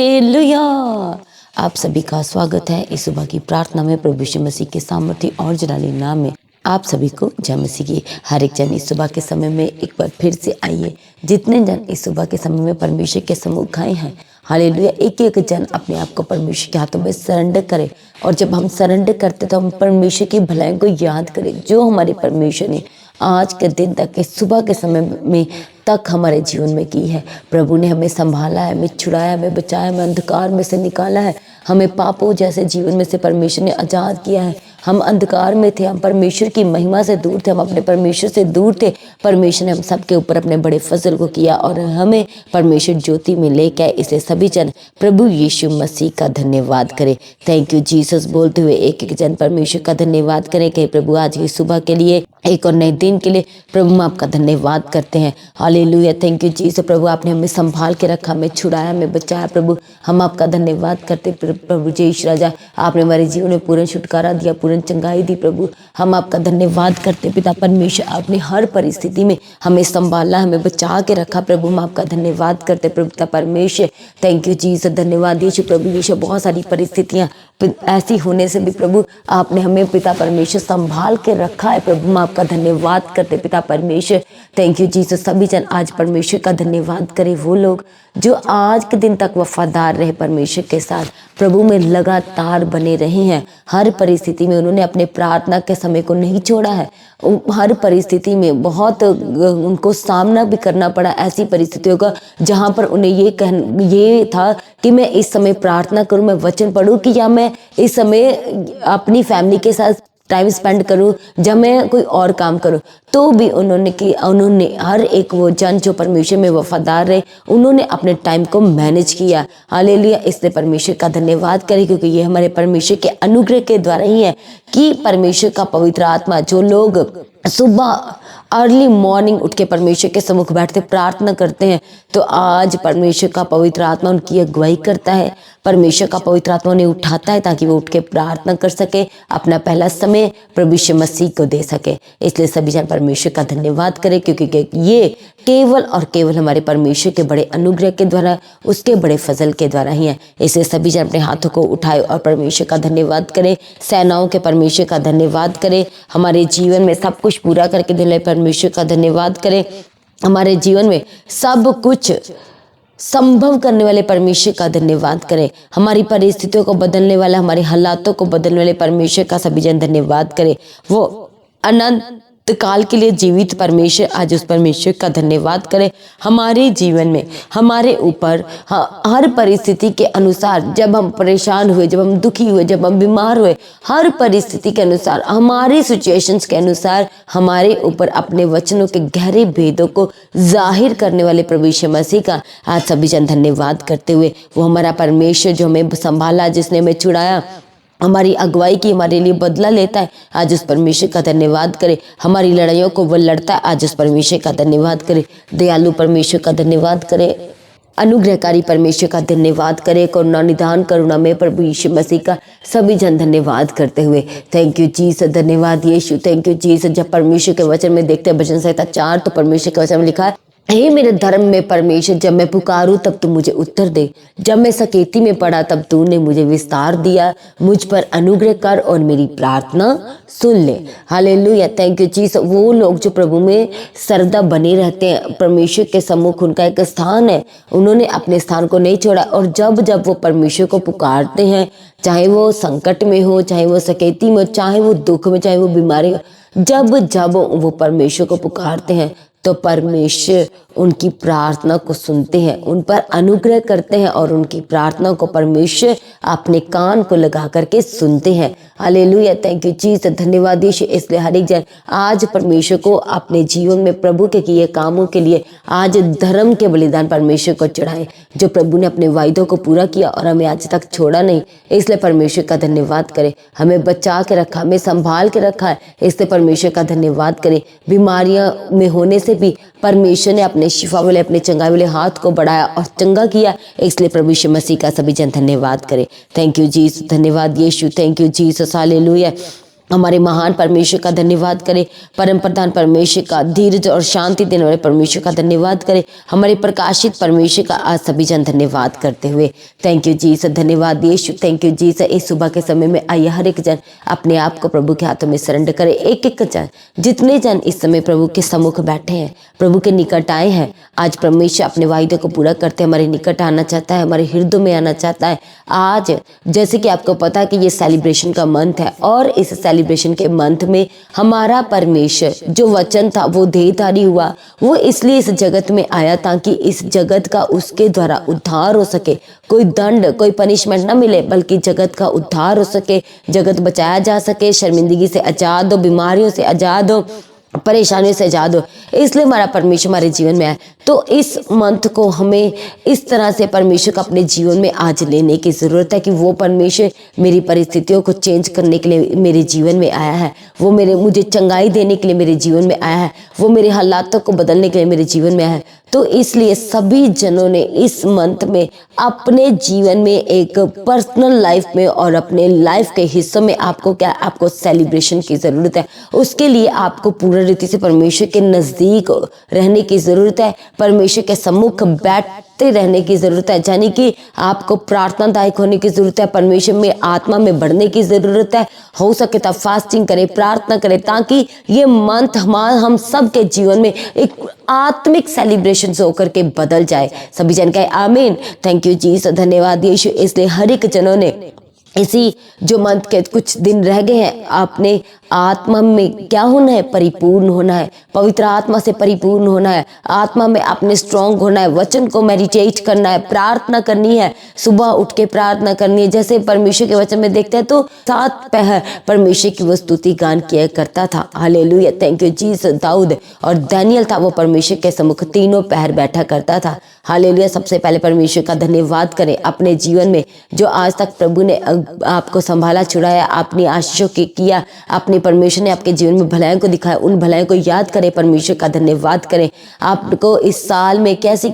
Hallelujah. आप सभी का स्वागत है इस सुबह की प्रार्थना में। प्रभु यीशु मसीह के सामर्थी और जलाली नाम में आप सभी को जय मसीह की। हर एक जन इस सुबह के समय में एक बार फिर से आइए। जितने जन इस सुबह के समय में परमेश्वर के सम्मुख आए हैं, हालेलुया, एक एक जन अपने आप को परमेश्वर के हाथों में सरेंडर करे। और जब हम सरेंडर करते तो हम परमेश्वर की भलाई को याद करें जो हमारे परमेश्वर ने आज के दिन तक के सुबह के समय में तक हमारे जीवन में की है। प्रभु ने हमें संभाला है, हमें छुड़ाया, हमें बचाया, हमें अंधकार में से निकाला है, हमें पापों जैसे जीवन में से परमेश्वर ने आज़ाद किया है। हम अंधकार में थे, हम परमेश्वर की महिमा से दूर थे, हम अपने परमेश्वर से दूर थे। परमेश्वर ने हम सबके ऊपर अपने बड़े फजल को किया और हमें परमेश्वर ज्योति में लेके आए। इसलिए सभी जन प्रभु यीशु मसीह का धन्यवाद करें। थैंक यू जीसस बोलते हुए एक एक जन परमेश्वर का धन्यवाद करें कि प्रभु आज की सुबह के लिए, एक और नए दिन के लिए प्रभु हम आपका धन्यवाद करते हैं। Hallelujah, thank you Jesus. प्रभु आपने हमें संभाल के रखा, हमें छुड़ाया, हमें बचाया। प्रभु हम आपका धन्यवाद करते। प्रभु जय यीशु राजा, आपने हमारे जीवन में पूर्ण छुटकारा दिया, पूर्ण चंगाई दी। प्रभु हम आपका धन्यवाद करते। पिता परमेश्वर, आपने हर परिस्थिति में हमें संभाला, हमें बचा के रखा। प्रभु हम आपका धन्यवाद करते। प्रभु पिता परमेश्वर, थैंक यू जीसस, धन्यवाद यीशु। प्रभु यीशु, बहुत सारी परिस्थितियाँ ऐसी होने से भी प्रभु आपने हमें पिता परमेश्वर संभाल के रखा है। प्रभु हम आपका धन्यवाद करते पिता परमेश्वर, थैंक यू जीसस। सभी जन आज परमेश्वर का धन्यवाद करें। वो लोग जो आज के दिन तक वफादार रहे परमेश्वर के साथ, प्रभु में लगातार बने रहे हैं। हर परिस्थिति में उन्होंने अपने प्रार्थना के समय को नहीं छोड़ा है। हर परिस्थिति में बहुत उनको सामना भी करना पड़ा ऐसी परिस्थितियों का जहाँ पर उन्हें ये था कि मैं इस समय प्रार्थना करूँ, मैं वचन पढ़ूँ, कि या मैं इस समय अपनी फैमिली के साथ टाइम स्पेंड करूँ, जब मैं कोई और काम करूँ। तो भी उन्होंने हर एक वो जन जो परमेश्वर में वफादार रहे, उन्होंने अपने टाइम को मैनेज किया। हालेलुया, इसलिए परमेश्वर का धन्यवाद करें, क्योंकि ये हमारे परमेश्वर के अनुग्रह के द्वारा ही है कि परमेश्वर का पवित्र आत्मा, जो लोग सुबह अर्ली मॉर्निंग उठ के परमेश्वर के सम्मुख बैठते प्रार्थना करते हैं, तो आज परमेश्वर का पवित्र आत्मा उनकी अगुवाई करता है। परमेश्वर का पवित्र आत्मा उन्हें उठाता है ताकि वो उठ के प्रार्थना कर सके, अपना पहला समय प्रभु यीशु मसीह को दे सके। इसलिए सभी जन परमेश्वर का धन्यवाद करें, क्योंकि ये केवल और केवल हमारे परमेश्वर के बड़े अनुग्रह के द्वारा, उसके बड़े फजल के द्वारा ही है। इसलिए सभी जन अपने हाथों को उठाए और परमेश्वर का धन्यवाद करें। सेनाओं के परमेश्वर का धन्यवाद करें। हमारे जीवन में सब कुछ पूरा करके देने परमेश्वर का धन्यवाद करें। हमारे जीवन में सब कुछ संभव करने वाले परमेश्वर का धन्यवाद करें। हमारी परिस्थितियों को बदलने वाला, हमारे हालातों को बदलने वाले परमेश्वर का सभी जन धन्यवाद करें। वो अनंत काल के लिए जीवित परमेश्वर, आज उस परमेश्वर का धन्यवाद करें। हमारे जीवन में हमारे ऊपर हर परिस्थिति के अनुसार, जब हम परेशान हुए, जब हम दुखी हुए, जब हम बीमार हुए, हर परिस्थिति के अनुसार, हमारी सिचुएशंस के अनुसार हमारे ऊपर अपने वचनों के गहरे भेदों को जाहिर करने वाले प्रभु यीशु मसीह का आज सभी जन धन्यवाद करते हुए, वो हमारा परमेश्वर जो हमें संभाला, जिसने हमें छुड़ाया, हमारी अगुवाई की, हमारे लिए बदला लेता है, आज उस परमेश्वर का धन्यवाद करें। हमारी लड़ाइयों को वो लड़ता है, आज उस परमेश्वर का धन्यवाद करें। दयालु परमेश्वर का धन्यवाद करें। अनुग्रहकारी परमेश्वर का धन्यवाद करें। करुणा निधान करुणा में प्रभु यीशु मसीह का सभी जन धन्यवाद करते हुए, थैंक यू जीसस, धन्यवाद यीशु, थैंक यू जीसस। जब परमेश्वर के वचन में देखते हैं भजन संहिता 4, तो परमेश्वर के वचन में लिखा है, हे मेरे धर्म में परमेश्वर, जब मैं पुकारूं तब तू मुझे उत्तर दे, जब मैं सकेती में पड़ा तब तूने मुझे विस्तार दिया, मुझ पर अनुग्रह कर और मेरी प्रार्थना सुन ले। Hallelujah, thank you Jesus. वो लोग जो प्रभु में सरदा बने रहते हैं, परमेश्वर के सम्मुख उनका एक स्थान है, उन्होंने अपने स्थान को नहीं छोड़ा। और जब जब वो परमेश्वर को पुकारते हैं, चाहे वो संकट में हो, चाहे वो सकेती में हो, चाहे वो दुख में, चाहे वो बीमारी हो, जब जब वो परमेश्वर को पुकारते हैं, तो परमेश्वर उनकी प्रार्थना को सुनते हैं, उन पर अनुग्रह करते हैं और उनकी प्रार्थना को परमेश्वर अपने कान को लगा करके सुनते हैं। हालेलुया, थैंक यू जीसस, धन्यवाद यीशु। इसलिए हर एक जन आज परमेश्वर को अपने जीवन में प्रभु के किए कामों के लिए आज धर्म के बलिदान परमेश्वर को चढ़ाए, जो प्रभु ने अपने वायदों को पूरा किया और हमें आज तक छोड़ा नहीं। इसलिए परमेश्वर का धन्यवाद करें। हमें बचा के रखा, हमें संभाल के रखा है, इसलिए परमेश्वर का धन्यवाद करें। बीमारियां में होने से भी परमेश्वर ने अपने शिफा वाले, अपने चंगाई वाले हाथ को बढ़ाया और चंगा किया, इसलिए प्रभु यीशु मसीह का सभी जन धन्यवाद करें। थैंक यू जीसस, धन्यवाद यीशु, थैंक यू जीसस, हालेलुया। हमारे महान परमेश्वर का धन्यवाद करें। परम प्रधान परमेश्वर का, धीरज और शांति देने वाले परमेश्वर का धन्यवाद करें। हमारे प्रकाशित परमेश्वर का आज सभी जन धन्यवाद करते हुए थैंक यू जीसस, धन्यवाद यीशु, थैंक यू जीसस। इस सुबह के समय में आइए हर एक जन अपने आप को प्रभु के हाथों में सरेंडर करे। एक एक जन, जितने जन इस समय प्रभु के सम्मुख बैठे हैं, प्रभु के निकट आए हैं, आज परमेश्वर अपने वायदे को पूरा करते हमारे निकट आना चाहता है, हमारे हृदय में आना चाहता है। आज जैसे कि आपको पता है कि ये सेलिब्रेशन का मंथ है और इस सेलिब्रेशन के मंथ में हमारा परमेश्वर जो वचन था वो देहधारी हुआ। वो इसलिए इस जगत में आया ताकि इस जगत का उसके द्वारा उद्धार हो सके। कोई दंड, कोई पनिशमेंट ना मिले, बल्कि जगत का उद्धार हो सके, जगत बचाया जा सके, शर्मिंदगी से आजाद हो, बीमारियों से आजाद हो, परेशानियों से आजाद हो। इसलिए हमारा परमेश्वर हमारे जीवन में आए। तो इस मंथ को हमें इस तरह से परमेश्वर को अपने जीवन में आज लेने की ज़रूरत है कि वो परमेश्वर मेरी परिस्थितियों को चेंज करने के लिए मेरे जीवन में आया है, वो मुझे चंगाई देने के लिए मेरे जीवन में आया है, वो मेरे हालातों को बदलने के लिए मेरे जीवन में आया है। तो इसलिए सभी जनों ने इस मंथ में अपने जीवन में एक पर्सनल लाइफ में और अपने लाइफ के हिस्सों में आपको सेलिब्रेशन की ज़रूरत है। उसके लिए आपको पूर्ण रीति से परमेश्वर के नज़दीक रहने की ज़रूरत है, परमेश्वर के सम्मुख बैठते रहने की ज़रूरत है, यानी कि आपको प्रार्थनादायक होने की ज़रूरत है, परमेश्वर में आत्मा में बढ़ने की ज़रूरत है। हो सके तब फास्टिंग करें, प्रार्थना करें, ताकि ये मंथ हम सब के जीवन में एक आत्मिक सेलिब्रेशन होकर के बदल जाए। सभी जन कहे आमीन। थैंक यू जीसस, धन्यवाद यीशु। इसलिए हर एक जनों ने इसी जो मंथ के कुछ दिन रह गए हैं, आपने आत्मा में क्या होना है? परिपूर्ण होना है, पवित्र आत्मा से परिपूर्ण होना है, आत्मा में अपने स्ट्रांग होना है, वचन को मेडिटेट करना है, प्रार्थना करनी है, सुबह उठ के प्रार्थना करनी है। जैसे परमेश्वर के वचन में देखते हैं तो 7 पहर परमेश्वर की वो स्तुति गान किया करता था। Hallelujah, thank you Jesus. Daud और दानियल था, वो परमेश्वर के सम्मुख 3 पहर बैठा करता था। हालेलुया। सबसे पहले परमेश्वर का धन्यवाद करें अपने जीवन में जो आज तक प्रभु ने आपको संभाला, छुड़ाया, अपनी आशीषों की किया, अपने परमेश्वर ने आपके जीवन में भलाइयों को दिखाया, उन भलाइयों को याद करें, परमेश्वर का धन्यवाद करें। आपको इस साल में कैसी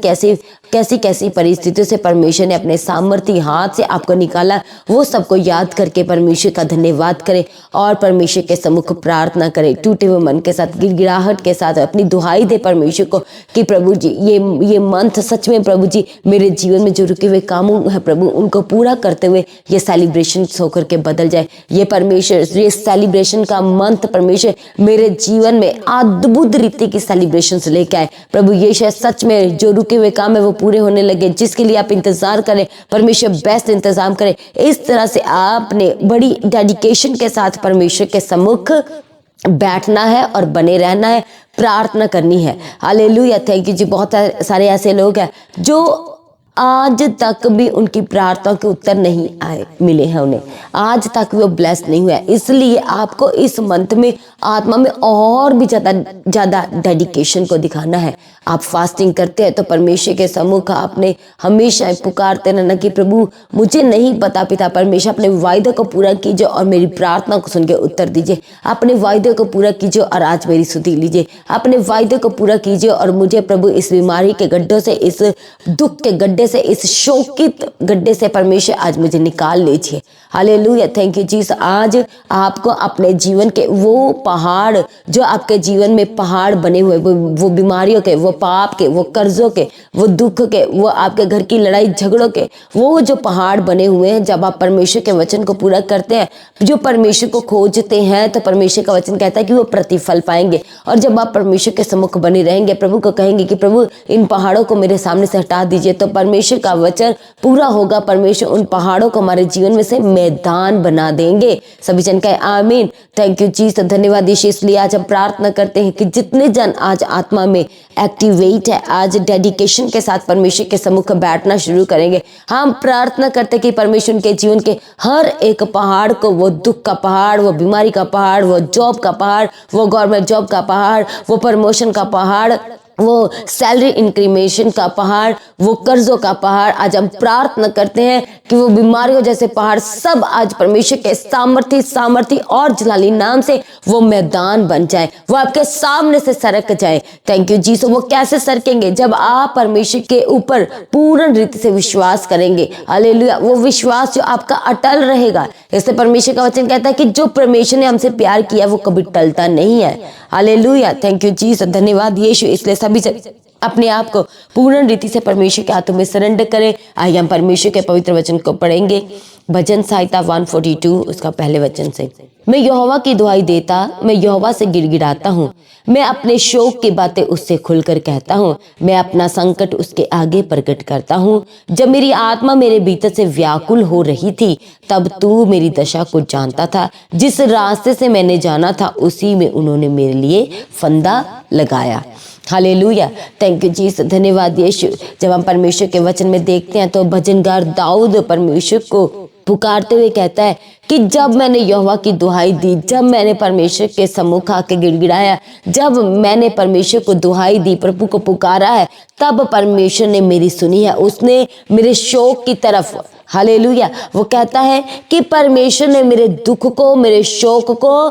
कैसी परिस्थितियों से परमेश्वर ने अपने सामर्थ्य हाथ से आपको निकाला, वो सबको याद करके परमेश्वर का धन्यवाद करें और परमेश्वर के सम्मुख प्रार्थना करें। टूटे हुए मन के साथ, गिड़गिड़ाहट के साथ अपनी दुहाई दे परमेश्वर को कि प्रभु जी ये मंथ सच में प्रभु जी मेरे जीवन में जो रुके हुए कामों है प्रभु, उनको पूरा करते हुए ये सेलिब्रेशन होकर के बदल जाए। ये परमेश्वर, ये सेलिब्रेशन का मंथ परमेश्वर मेरे जीवन में अद्भुत रीति की सेलिब्रेशन लेके आए प्रभु। ये शायद सच में जो रुके हुए काम है वो पूरे होने लगे, जिसके लिए आप इंतजार करें, परमेश्वर बेस्ट इंतजाम करे। इस तरह से आपने बड़ी डेडिकेशन के साथ परमेश्वर के सम्मुख बैठना है और बने रहना है, प्रार्थना करनी है। हालेलुया, थैंक यू जी। बहुत सारे ऐसे लोग हैं जो आज तक भी उनकी प्रार्थना के उत्तर नहीं मिले हैं, उन्हें आज तक वो ब्लेस नहीं हुआ। इसलिए आपको इस मंथ में आत्मा में और भी ज़्यादा डेडिकेशन को दिखाना है। आप फास्टिंग करते हैं तो परमेश्वर के सम्मुख आपने हमेशा पुकारते रहना कि प्रभु मुझे नहीं पता पिता परमेश्वर, अपने वायदे को पूरा कीजिए और मेरी प्रार्थना को सुन के उत्तर दीजिए। अपने वायदे को पूरा कीजिए और आज मेरी स्तुति लीजिए। अपने वायदे को पूरा कीजिए और मुझे प्रभु इस बीमारी के गड्ढों से, इस दुख के गड्ढे से, इस शोकित गड्ढे से परमेश्वर आज मुझे निकाल लीजिए। Hallelujah, thank you Jesus. आज आपको अपने जीवन के वो पहाड़ जो आपके जीवन में पहाड़ बने हुए, वो बीमारियों के, वो पाप के, वो कर्जों के, वो दुख के, वो आपके घर की लड़ाई झगड़ों के, वो जो पहाड़ बने हुए हैं, जब आप परमेश्वर के वचन को पूरा करते हैं, जो परमेश्वर को खोजते हैं, तो परमेश्वर का वचन कहता है कि वो प्रतिफल पाएंगे। और जब आप परमेश्वर के सम्मुख बने रहेंगे, प्रभु को कहेंगे कि प्रभु इन पहाड़ों को मेरे सामने से हटा दीजिए, तो परमेश्वर का वचन पूरा होगा। परमेश्वर उन पहाड़ों को हमारे जीवन में से मैदान बना देंगे। सभी जन कहे आमीन। थैंक यू जीसस, धन्यवाद यीशु। इसलिए आज हम प्रार्थना करते हैं कि जितने जन आज आत्मा में एक्टिवेट है, आज डेडिकेशन के साथ परमेश्वर के सम्मुख बैठना शुरू करेंगे। हम प्रार्थना करते हैं कि परमेश्वर उनके जीवन के हर एक पहाड़ को, वो दुख का पहाड़, वो बीमारी का पहाड़, वो जॉब का पहाड़, वो गवर्नमेंट जॉब का पहाड़, वो प्रमोशन का पहाड़, वो सैलरी इंक्रीमेशन का पहाड़, वो कर्जों का पहाड़, आज हम प्रार्थना करते हैं कि वो बीमारियों जैसे पहाड़ सब आज परमेश्वर के सामर्थी और जलाली नाम से वो मैदान बन जाए, वो आपके सामने से सरक जाए। Thank you Jesus. वो कैसे सरकेंगे? जब आप परमेश्वर के ऊपर पूर्ण रीति से विश्वास करेंगे। हालेलुया। वो विश्वास जो आपका अटल रहेगा। इसलिए परमेश्वर का वचन कहता है कि जो परमेश्वर ने हमसे प्यार किया वो कभी टलता नहीं है। हालेलुया। Thank you Jesus. धन्यवाद यीशु। इसलिए सभी अपने आप को पूर्ण रीति से परमेश्वर के हाथों में सरेंडर करें। आइए हम परमेश्वर के पवित्र वचन को पढ़ेंगे। भजन संहिता 142 उसका पहले वचन से। मैं यहोवा की दुहाई देता, मैं यहोवा से गिड़गिड़ाता हूँ, मैं अपने शोक की बातें उससे खुलकर कहता हूँ, मैं अपना संकट उसके आगे प्रकट करता हूँ। जब मेरी आत्मा मेरे भीतर से व्याकुल हो रही थी, तब तू मेरी दशा को जानता था। जिस रास्ते से मैंने जाना था उसी में उन्होंने मेरे लिए फंदा लगाया। हालेलुया। Thank you Jesus. धन्यवाद यीशु। जब हम परमेश्वर के वचन में देखते हैं तो भजनगार दाऊद परमेश्वर को पुकारते हुए कहता है कि जब मैंने यहोवा की दुहाई दी, जब मैंने परमेश्वर के सम्मुख आके गिड़गिड़ाया, जब मैंने परमेश्वर को दुहाई दी, प्रभु को पुकारा है, तब परमेश्वर ने मेरी सुनी है। उसने मेरे शोक की तरफ, हालेलुया, वो कहता है कि परमेश्वर ने मेरे दुख को, मेरे शोक को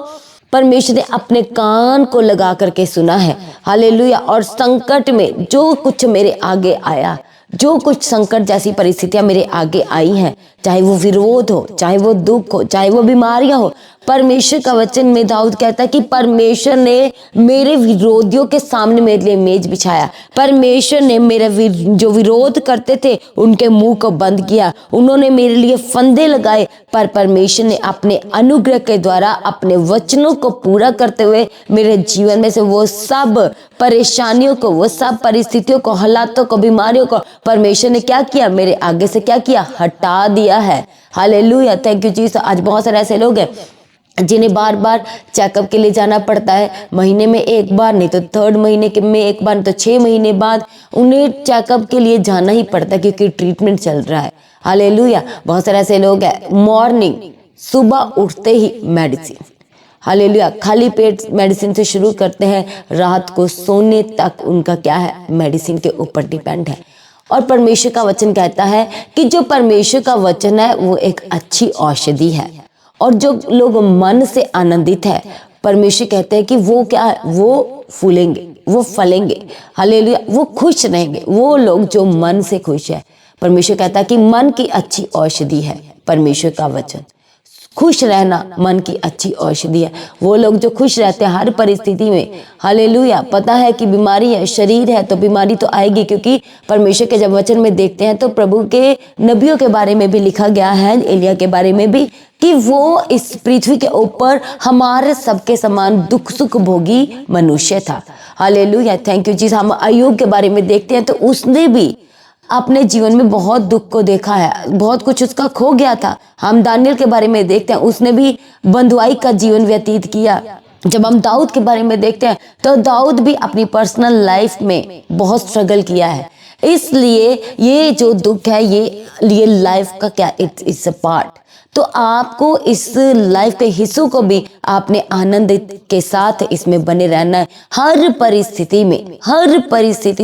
परमेश्वर ने अपने कान को लगा करके सुना है। हालेलुया। और संकट में जो कुछ मेरे आगे आया, जो कुछ संकट जैसी परिस्थितियां मेरे आगे आई हैं, चाहे वो विरोध हो, चाहे वो दुख हो, चाहे वो बीमारियां हो, परमेश्वर का वचन में दाऊद कहता है कि परमेश्वर ने मेरे विरोधियों के सामने मेरे लिए मेज बिछाया। परमेश्वर ने मेरा जो विरोध करते थे उनके मुंह को बंद किया। उन्होंने मेरे लिए फंदे लगाए, पर परमेश्वर ने अपने अनुग्रह के द्वारा अपने वचनों को पूरा करते हुए मेरे जीवन में से वो सब परेशानियों को, वो सब परिस्थितियों को, हालातों को, बीमारियों को परमेश्वर ने क्या किया? मेरे आगे से क्या किया? हटा दिया है। हालेलुया। Thank you Jesus. आज बहुत सारे ऐसे लोग हैं जिन्हें बार बार चेकअप के लिए जाना पड़ता है। महीने में एक बार, नहीं तो 3rd महीने में एक बार, तो 6 महीने बाद उन्हें चेकअप के लिए जाना ही पड़ता है क्योंकि ट्रीटमेंट चल रहा है। हालेलुया। बहुत सारे ऐसे लोग हैं, मॉर्निंग सुबह उठते ही मेडिसिन, हालेलुया, खाली पेट मेडिसिन से शुरू करते हैं, रात को सोने तक उनका क्या है? मेडिसिन के ऊपर डिपेंड है। और परमेश्वर का वचन कहता है कि जो परमेश्वर का वचन है वो एक अच्छी औषधि है। और जो लोग मन से आनंदित है, परमेश्वर कहते हैं कि वो क्या है? वो फूलेंगे, वो फलेंगे। हालेलुया। वो खुश रहेंगे, वो लोग जो मन से खुश है। परमेश्वर कहता है कि मन की अच्छी औषधि है परमेश्वर का वचन। खुश रहना मन की अच्छी औषधि है। वो लोग जो खुश रहते हैं हर परिस्थिति में, हालेलुया। पता है कि बीमारी है, शरीर है, तो बीमारी तो आएगी, क्योंकि परमेश्वर के जब वचन में देखते हैं तो प्रभु के नबियों के बारे में भी लिखा गया है, एलिया के बारे में भी, कि वो इस पृथ्वी के ऊपर हमारे सबके समान दुख सुख भोगी मनुष्य था। हालेलुया। थैंक यू जी। हम अय्यूब के बारे में देखते हैं तो उसने भी अपने जीवन में बहुत दुख को देखा है, बहुत कुछ उसका खो गया था। हम दानियल के बारे में देखते हैं, उसने भी बंधुआई का जीवन व्यतीत किया। जब हम दाऊद के बारे में देखते हैं तो दाऊद भी अपनी पर्सनल लाइफ में बहुत स्ट्रगल किया है। इसलिए ये जो दुख है ये लाइफ का क्या, इट्स अ पार्ट। तो आपको इस लाइफ के हिस्सों को भी आपने आनंद के साथ इसमें बने रहना है। हर परिस्थिति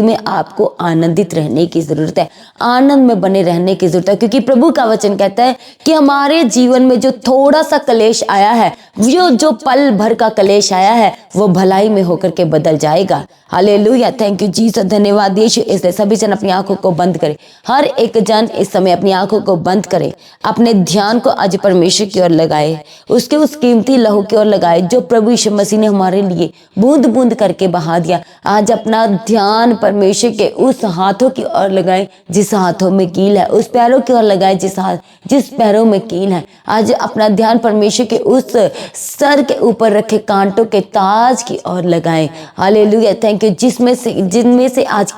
में आपको आनंदित रहने की जरूरत है, आनंद में बने रहने की जरूरत है, क्योंकि प्रभु का वचन कहता है कि हमारे जीवन में जो थोड़ा सा कलेश आया है, जो पल भर का कलेश आया है, वो भलाई में होकर के बदल जाएगा। हालेलुया। Thank you Jesus. धन्यवाद यीशु। इसलिए सभी जन अपनी आंखों को बंद करें। हर एक जन इस समय अपनी आंखों को बंद करे, अपने ध्यान को आज परमेश्वर की ओर लगाए, उसके उस कीमती लहू की ओर लगाए जो प्रभु यीशु मसीह ने हमारे लिए बूंद बूंद करके बहा दिया। आज अपना ध्यान परमेश्वर के उस हाथों की ओर लगाए जिस हाथों में कील है, उस पैरों की ओर लगाए जिस पैरों में कील है। आज अपना ध्यान परमेश्वर के उस सर के ऊपर रखे कांटों के ताज की ओर लगाएं। हालेलुया। Thank you. जिनमें से आज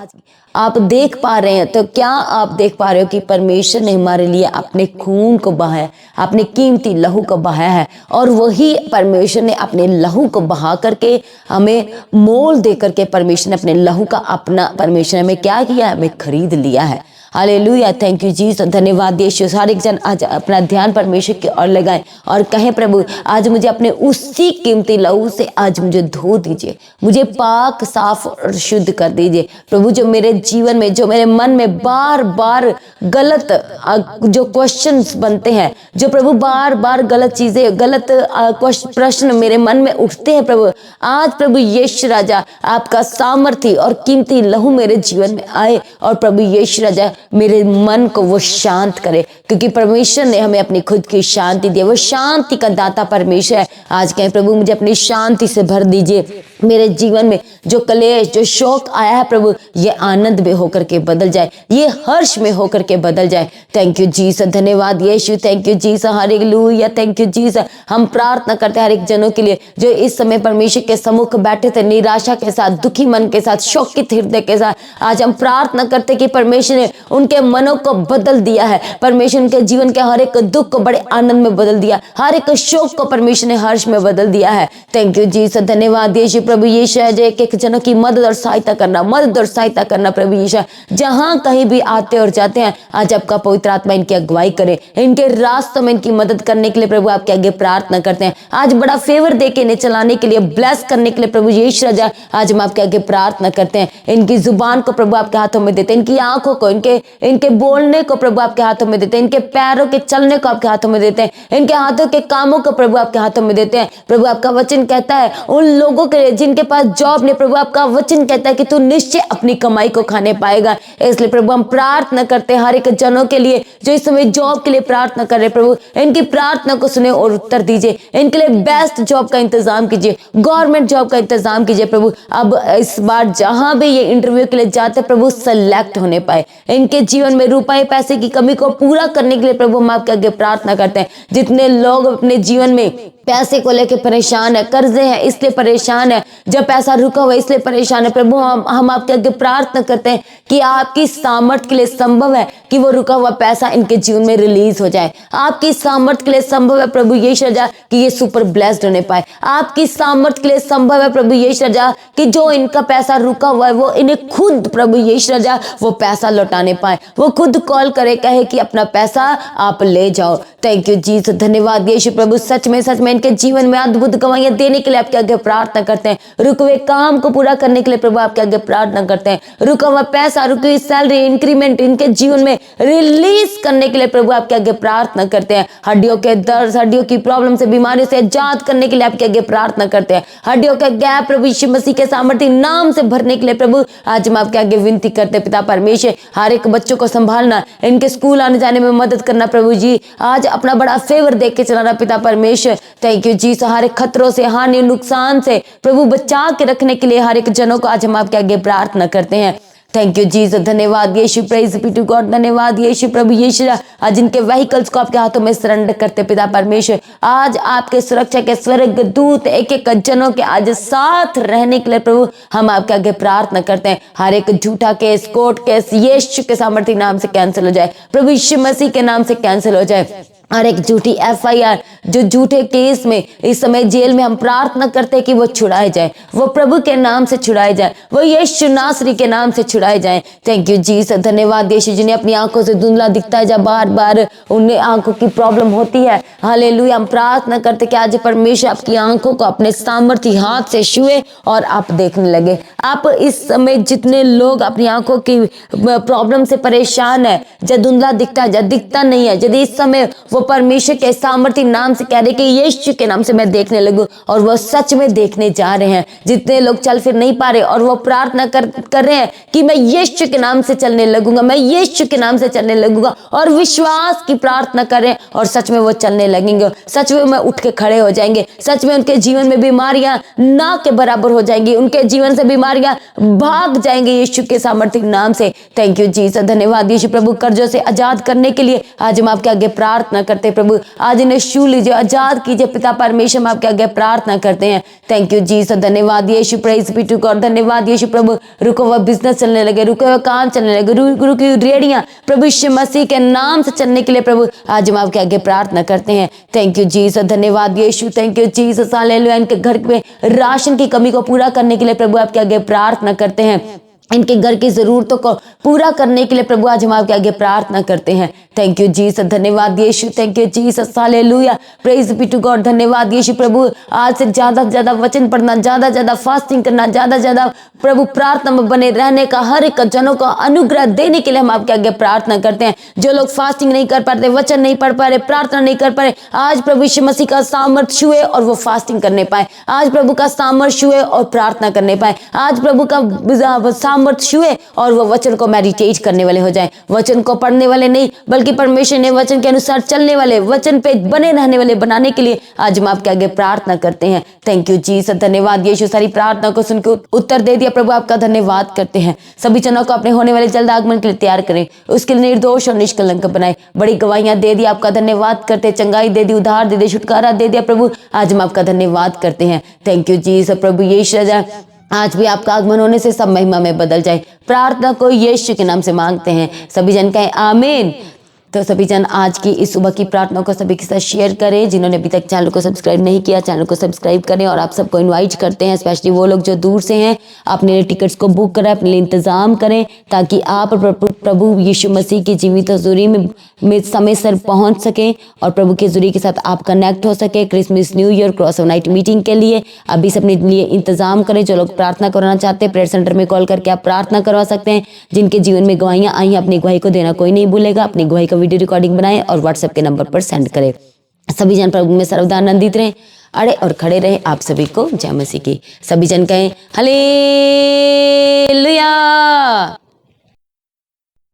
आप देख पा रहे हैं, तो क्या आप देख पा रहे हो कि परमेश्वर ने हमारे लिए अपने खून को बहाया, अपने कीमती लहू को बहाया है, और वही परमेश्वर ने अपने लहू को बहा करके हमें मोल दे करके परमेश्वर ने अपने लहू का परमेश्वर ने हमें क्या किया है? हमें खरीद लिया है। हालेलुया, थैंक यू जीसस, धन्यवाद यीशु। हर एक जन आज अपना ध्यान परमेश्वर की ओर लगाए और कहें प्रभु आज मुझे अपने उसी कीमती लहू से आज मुझे धो दीजिए, मुझे पाक साफ और शुद्ध कर दीजिए प्रभु। जो मेरे जीवन में, जो मेरे मन में बार बार गलत जो क्वेश्चंस बनते हैं, जो प्रभु बार बार गलत चीजें, गलत प्रश्न मेरे मन में उठते हैं प्रभु, आज प्रभु यीशु राजा आपका सामर्थ्य और कीमती लहू मेरे जीवन में आए और प्रभु यीशु राजा मेरे मन को वो शांत करे, क्योंकि परमेश्वर ने हमें अपनी खुद की शांति दी, वो शांति का दाता परमेश्वर है। आज कहें प्रभु मुझे अपनी शांति से भर दीजिए, मेरे जीवन में जो क्लेश, जो शोक आया है प्रभु, ये आनंद में होकर के बदल जाए, ये हर्ष में होकर के बदल जाए। थैंक यू जीसस, धन्यवाद यीशु, thank you Jesus, hallelujah, thank you Jesus. हम प्रार्थना करते हैं हर एक जनों के लिए जो इस समय परमेश्वर के सम्मुख बैठे थे, निराशा के साथ, दुखी मन के साथ, शोकित हृदय के साथ। आज हम प्रार्थना करते कि परमेश्वर ने उनके मनों को बदल दिया है, परमेश्वर उनके जीवन के हर एक दुख को बड़े आनंद में बदल दिया, हर एक शोक को परमेश्वर ने हर्ष में बदल दिया है। थैंक यू जीसस, धन्यवाद यीशु। प्रभु यीशु है जो एक जनों की मदद और सहायता करना, मदद और सहायता करना प्रभु यीशु, जहां कहीं भी आते और जाते हैं आज आपका पवित्र आत्मा इनकी अगुवाई करे, इनके रास्तों में इनकी मदद करने के लिए प्रभु आपके आगे प्रार्थना करते हैं। आज बड़ा फेवर दे के इन्हें चलाने के लिए, ब्लेस करने के लिए प्रभु यीशु राजा आज हम आपके आगे प्रार्थना करते हैं। इनकी जुबान को प्रभु आपके हाथों में देते हैं, इनकी आंखों को, इनके बोलने को प्रभु आपके हाथों में देते हैं, इनके पैरों के चलने को आपके हाथों में देते हैं, इनके हाथों के कामों को प्रभु आपके हाथों में देते हैं। प्रभु आपका वचन कहता है उन लोगों के लिए जिनके पास जॉब नहीं, प्रभु आपका वचन कहता है कि तू निश्चय अपनी कमाई को खाने पाएगा। इसलिए प्रभु हम प्रार्थना करते हैं हर एक जनों के लिए जो इस समय जॉब के लिए प्रार्थना कर रहे, प्रभु इनकी प्रार्थना को सुने और उत्तर दीजिए, इनके लिए बेस्ट जॉब का इंतजाम कीजिए, गवर्नमेंट जॉब का इंतजाम कीजिए प्रभु। अब इस बार जहां भी ये इंटरव्यू के लिए जाते प्रभु सेलेक्ट होने पाए, इनके जीवन में रुपए पैसे की कमी को पूरा करने के लिए प्रभु हम आपके आगे प्रार्थना करते हैं। जितने लोग अपने जीवन में पैसे को लेकर परेशान है, कर्जे हैं इसलिए परेशान है, जब पैसा रुका हुआ इसलिए परेशान है, प्रभु हम आपके आगे प्रार्थना करते हैं कि आपकी सामर्थ के लिए संभव है कि वो रुका हुआ पैसा इनके जीवन में रिलीज हो जाए। आपकी सामर्थ के लिए संभव है प्रभु यीशु राजा कि ये सुपर ब्लेस्ड होने पाए। आपकी सामर्थ के लिए संभव है प्रभु यीशु राजा कि जो इनका पैसा रुका हुआ है वो इन्हें खुद प्रभु यीशु राजा वो पैसा लौटाने पाए, वो खुद कॉल करे, कहे कि अपना पैसा आप ले जाओ। थैंक यू जीसस, धन्यवाद यीशु। प्रभु सच में इनके जीवन में अद्भुत गवाहियां देने के लिए आपके आगे प्रार्थना करते हैं, रुके हुए काम को पूरा करने के लिए प्रभु आपके आगे प्रार्थना करते हैं, रुका हुआ पैसा, रुकी हुई सैलरी, इंक्रीमेंट इनके जीवन में रिलीज करने के लिए प्रभु आपके आगे प्रार्थना करते हैं। हड्डियों के दर्द, हड्डियों की प्रॉब्लम से, बीमारी से आजाद करने के लिए आपके आगे प्रार्थना करते हैं। हड्डियों का गैप प्रभु यीशु मसीह के सामर्थ्य नाम से भरने के लिए प्रभु आज हम आपके आगे विनती करते हैं। पिता परमेश्वर हर एक बच्चों को संभालना, इनके स्कूल आने जाने में मदद करना प्रभु जी, आज अपना बड़ा फेवर देख के चलाना पिता परमेश्वर। थैंक यू जी, हर एक खतरों से, हानि नुकसान से प्रभु बचा के रखने के लिए हर एक जनों को आज हम आपके आगे प्रार्थना करते हैं। थैंक यू जीसस, धन्यवाद यीशु, प्रेज बी टू गॉड, धन्यवाद यीशु। प्रभु यीशु आज इनके व्हीकल्स को आपके हाथों में सरेंडर करते पिता परमेश्वर, आज आपके सुरक्षा के स्वर्ग दूत एक एक जनों के आज साथ रहने के लिए प्रभु हम आपके आगे प्रार्थना करते हैं। हर एक झूठा केस, कोर्ट केस यीशु के सामर्थ्य नाम से कैंसिल हो जाए, प्रभु यीशु मसीह के नाम से कैंसिल हो जाए। हर एक झूठी FIR, जो झूठे केस में इस समय जेल में हम प्रार्थना करते हैं कि वो छुड़ाए जाए, वो प्रभु के नाम से छुड़ाए जाए, वो यीशु नासरी के नाम से छुड़ाए जाए। थैंक यू जीसस, धन्यवाद यीशु। जिन्हें अपनी आंखों से धुंधला दिखता है, जब बार बार उन्हें आंखों की प्रॉब्लम होती है, हालेलुया, हम प्रार्थना करते कि आज परमेश्वर आपकी आंखों को अपने सामर्थ्य हाथ से छुए और आप देखने लगे। आप इस समय जितने लोग अपनी आंखों की प्रॉब्लम से परेशान है, जब धुंधला दिखता है, जब दिखता नहीं है, यदि इस समय वो परमेश्वर के सामर्थ्य नाम से कह रहे कि यीशु के नाम से मैं देखने लगूं, और वो सच में देखने जा रहे हैं। जितने लोग चल फिर नहीं पा रहे और वो प्रार्थना कर रहे हैं कि मैं यीशु के नाम से चलने लगूंगा, मैं यीशु के नाम से चलने लगूंगा, और विश्वास की प्रार्थना करें और सच में वो चलने लगेंगे, सच में मैं उठ के खड़े हो जाएंगे, सच में उनके जीवन में बीमारियां ना के बराबर हो जाएंगी, उनके जीवन से बीमारियां भाग जाएंगे यीशु के सामर्थ्य नाम से। थैंक यू जीसस, धन्यवाद यीशु। प्रभु कर्जों से आजाद करने के लिए आज हम आपके आगे प्रार्थना करते हैं प्रभु, आज इन्हें छू लीजिए, आजाद कीजिए पिता परमेश्वर, हम आपके आगे प्रार्थना करते हैं। थैंक यू जीसस, धन्यवाद यीशु, प्रेज बी टू गॉड, धन्यवाद यीशु। प्रभु रुको हुआ बिजनेस चलने लगे, रुके हुए काम चलने लगे, रुकी हुई रेडियां प्रभु यीशु मसीह के नाम से चलने के लिए प्रभु आज हम आपके आगे प्रार्थना करते हैं। थैंक यू जीसस, धन्यवाद यीशु, थैंक यू जीसस, हालेलुया। इनके घर में राशन की कमी को पूरा करने के लिए प्रभु आपके आगे प्रार्थना करते हैं। इनके घर की ज़रूरतों को पूरा करने के लिए प्रभु आज हम आपके आगे प्रार्थना करते हैं। थैंक यू जीसस, धन्यवाद यीशु, thank you Jesus, hallelujah, praise be to God, धन्यवाद यीशु। प्रभु आज से ज़्यादा वचन पढ़ना, ज़्यादा फास्टिंग करना, ज़्यादा प्रभु प्रार्थना में बने रहने का हर एक जनों को अनुग्रह देने के लिए हम आपके आगे प्रार्थना करते हैं। जो लोग फास्टिंग नहीं कर पाते, वचन नहीं पढ़ पा रहे, प्रार्थना नहीं कर पा रहे, आज प्रभु यीशु मसीह का सामर्थ्य छुए और वो फास्टिंग करने पाए। आज प्रभु का सामर्थ्य छुए और प्रार्थना करने पाए। आज प्रभु का सामर्थ्य छुए और वो वचन को मेडिटेट करने वाले हो जाए, वचन को पढ़ने वाले नहीं बल्कि परमेश्वर ने वचन के अनुसार चलने वाले, वचन पे बने रहने वाले बनाने के लिए आज हम आपके आगे प्रार्थना करते हैं। थैंक यू जीसस, धन्यवाद यीशु। सारी प्रार्थना को सुनकर उत्तर दे दिया प्रभु, आपका धन्यवाद करते हैं। सभी जनों को अपने होने वाले जल्द आगमन के लिए तैयार करें, उसके लिए निर्दोष और निष्कलंक बनाए। बड़ी गवाहियां दे दी, आपका धन्यवाद करते। चंगाई दे दी, उद्धार दे दी, छुटकारा दे दिया प्रभु, आज हम आपका धन्यवाद करते हैं। Thank you Jesus. प्रभु यीशु आज भी आपका आगमन होने से सब महिमा में बदल जाए। प्रार्थना को यीशु के नाम से मांगते हैं, सभी जन कहें आमीन। तो सभी जन आज की इस सुबह की प्रार्थना को सभी के साथ शेयर करें। जिन्होंने अभी तक चैनल को सब्सक्राइब नहीं किया, चैनल को सब्सक्राइब करें। और आप सबको इनवाइट करते हैं, स्पेशली वो लोग जो दूर से हैं, अपने लिए टिकट्स को बुक करें, अपने लिए इंतज़ाम करें, ताकि आप प्रभु यीशु मसीह की जीवित हजूरी में समय सर पहुंच सकें और प्रभु की हजूरी के साथ आप कनेक्ट हो सके। Christmas, new year, cross over night meeting के लिए अभी से अपने लिए इंतज़ाम करें। जो लोग प्रार्थना करवाना चाहते हैं, प्रेयर सेंटर में कॉल करके आप प्रार्थना करवा सकते हैं। जिनके जीवन में गवाहियाँ आई हैं, अपनी गवाही को देना कोई नहीं भूलेगा। अपनी गवाही का वीडियो रिकॉर्डिंग बनाएं और व्हाट्सएप के नंबर पर सेंड करें। सभी जन प्रभु में सर्वदा आनंदित रहें, अड़े और खड़े रहें। आप सभी को जय मसीह की। सभी जन कहें हालेलुया।